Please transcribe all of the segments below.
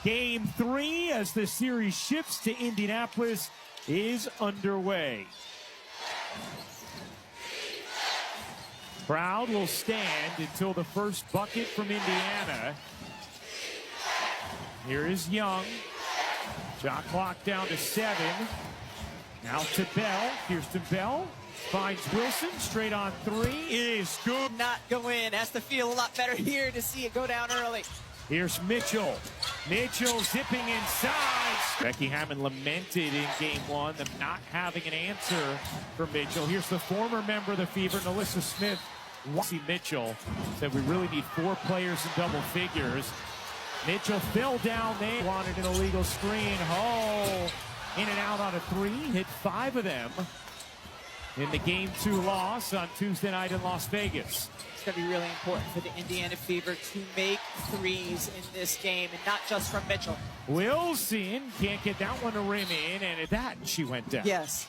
Game 3 as the series shifts to Indianapolis is underway. Crowd will stand until the first bucket from Indiana. Here is Young. Shot clock down to 7. Now to Bell. Kirsten Bell finds Wilson. Straight on 3. It is good. Not go in. Has to feel a lot better here to see it go down early. Here's Mitchell. Mitchell zipping inside. Becky Hammon lamented in game 1 them not having an answer for Mitchell. Here's the former member of the Fever, Alyssa Smith. See Mitchell said we really need 4 players in double figures. Mitchell fell down there. Wanted an illegal screen. Oh, in and out on a 3. Hit 5 of them in the game 2 loss on Tuesday night in Las Vegas. It's going to be really important for the Indiana Fever to make threes in this game, and not just from Mitchell. Wilson can't get that one to rim in, and at that, she went down. Yes.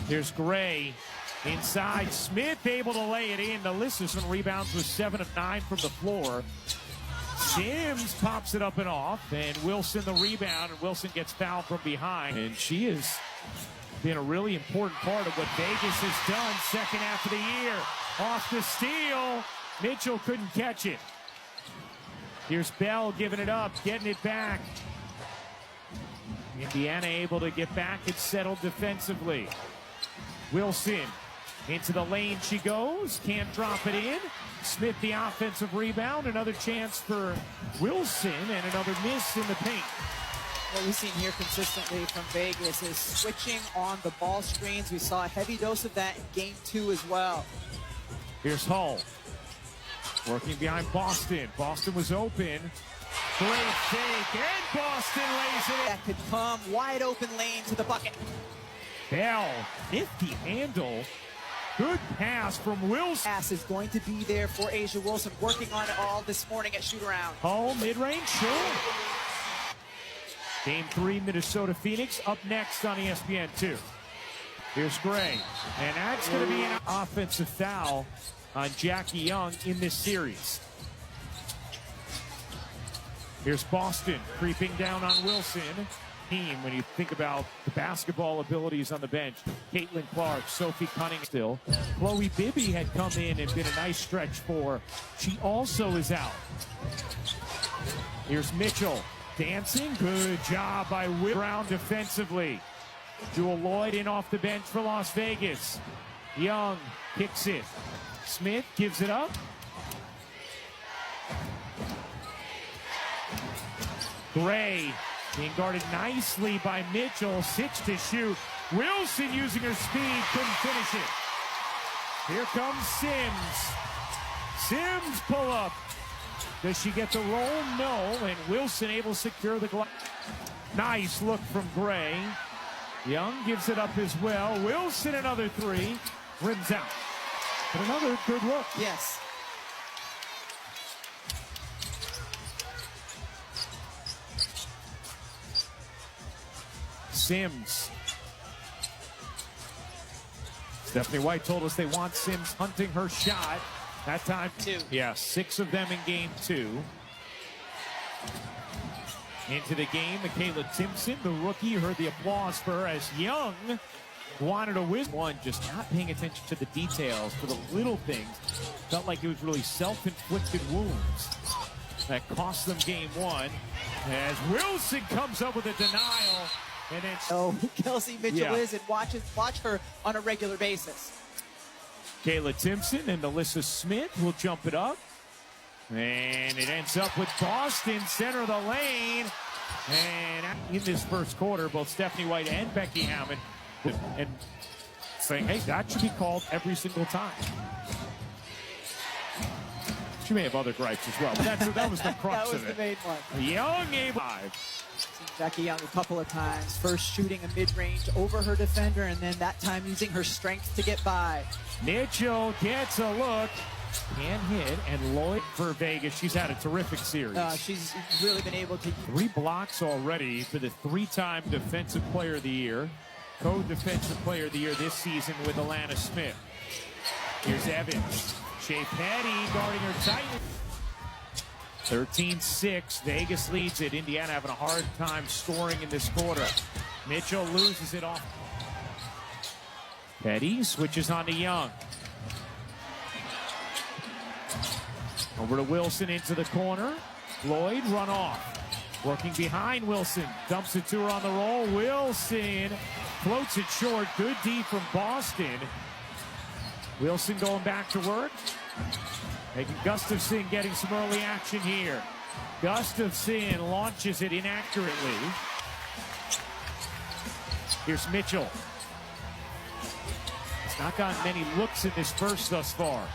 Here's Gray. Inside, Smith able to lay it in. Alyssa rebounds with 7 of 9 from the floor. Sims pops it up and off, and Wilson the rebound, and Wilson gets fouled from behind. And she has been a really important part of what Vegas has done second half of the year. Off the steal, Mitchell couldn't catch it. Here's Bell giving it up, getting it back. Indiana able to get back and settle defensively. Wilson into the lane she goes, can't drop it in. Smith the offensive rebound, another chance for Wilson, and another miss in the paint. What we've seen here consistently from Vegas is switching on the ball screens. We saw a heavy dose of that in game 2 as well. Here's Hull working behind Boston. Boston was open. Great fake, and Boston lays it in. That could come wide open lane to the bucket. Bell, nifty handle. Good pass from Wilson. Pass is going to be there for A'ja Wilson, working on it all this morning at shoot-around. Hull, mid-range, sure. Game 3, Minnesota-Phoenix, up next on ESPN2. Here's Gray, and that's going to be an offensive foul on Jackie Young in this series. Here's Boston creeping down on Wilson. Team, when you think about the basketball abilities on the bench, Caitlin Clark, Sophie Cunningham still. Chloe Bibby had come in and been a nice stretch for. She also is out. Here's Mitchell dancing. Good job by Will Brown defensively. Jewel Lloyd in off the bench for Las Vegas. Young kicks it. Smith gives it up. Gray being guarded nicely by Mitchell. 6 to shoot. Wilson using her speed, couldn't finish it. Here comes Sims. Sims pull up. Does she get the roll? No. And Wilson able to secure the glass. Nice look from Gray. Young gives it up as well. Wilson another 3. Rims out. But another good look. Yes. Sims. Stephanie White told us they want Sims hunting her shot. That time, 2. Yeah, 6 of them in game 2. Into the game, Michaela Timpson, the rookie, heard the applause for her as Young wanted to win. One, just not paying attention to the details, for the little things. Felt like it was really self-inflicted wounds that cost them game 1. As Wilson comes up with a denial. And then, Kelsey Mitchell is, and watch her on a regular basis. Kayla Timpson and Alyssa Smith will jump it up. And it ends up with Boston, center of the lane. And in this first quarter, both Stephanie White and Becky Hammon and saying, hey, that should be called every single time. She may have other gripes as well, but that was the crux that was of it. The main one. Young able. Seen Becky Young a couple of times. First shooting a mid-range over her defender, and then that time using her strength to get by. Mitchell gets a look. Can hit, and Lloyd for Vegas. She's had a terrific series. She's really been able to. 3 blocks already for the 3-time Defensive Player of the Year. Co-Defensive Player of the Year this season with Alana Smith. Here's Evans. Shea Petty guarding her tightly. 13-6. Vegas leads it. Indiana having a hard time scoring in this quarter. Mitchell loses it off. Petty switches on to Young. Over to Wilson into the corner. Lloyd run off. Working behind Wilson. Dumps it to her on the roll. Wilson floats it short. Good D from Boston. Wilson going back to work. Making Gustafson getting some early action here. Gustafson launches it inaccurately. Here's Mitchell. He's not gotten many looks in this burst thus far.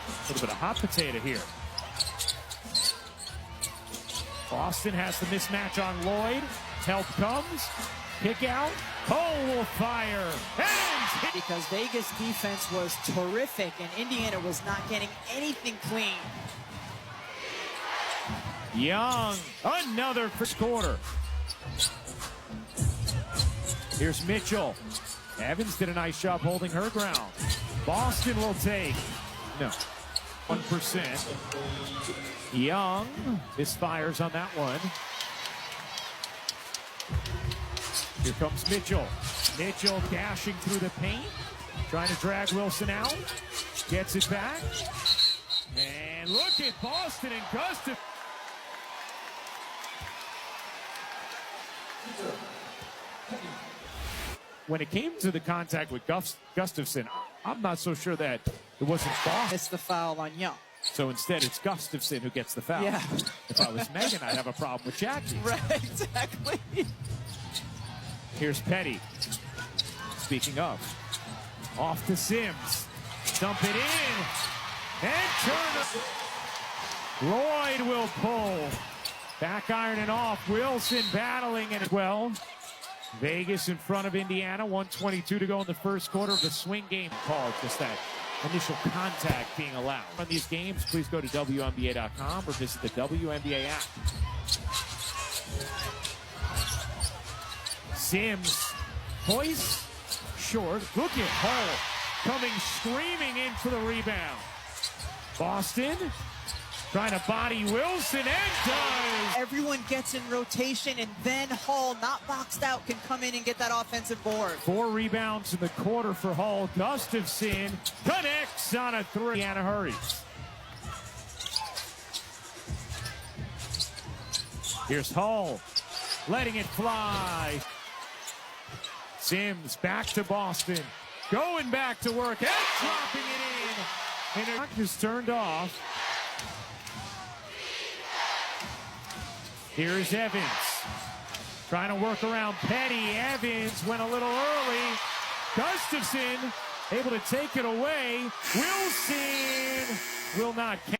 A little bit of hot potato here. Boston has the mismatch on Lloyd. Help comes. Kick out. Cole will fire. And because Vegas defense was terrific and Indiana was not getting anything clean. Young, another first quarter. Here's Mitchell. Evans did a nice job holding her ground. Boston will take, no, 1%. Young misfires on that one. Here comes Mitchell. Mitchell dashing through the paint. Trying to drag Wilson out. Gets it back. And look at Boston and Gustafson. When it came to the contact with Gustafson, I'm not so sure that it wasn't Boston. It's the foul on Young. So instead, it's Gustafson who gets the foul. Yeah. If I was Megan, I'd have a problem with Jackie. Right, exactly. Here's Petty. Speaking of, off to Sims. Dump it in. And turn. Lloyd will pull. Back iron and off. Wilson battling it as well. Vegas in front of Indiana. 1:22 to go in the first quarter of the swing game called. Just that initial contact being allowed. On these games, please go to WNBA.com or visit the WNBA app. Sims, hoist, short. Look at Hull coming screaming in for the rebound. Boston trying to body Wilson and does. Everyone gets in rotation and then Hull, not boxed out, can come in and get that offensive board. 4 rebounds in the quarter for Hull. Gustafson connects on a 3. Indiana hurries. Here's Hull letting it fly. Sims back to Boston. Going back to work and dropping it in. And the clock is turned off. Here's Evans. Trying to work around Petty. Evans went a little early. Gustafson able to take it away. Wilson will not count.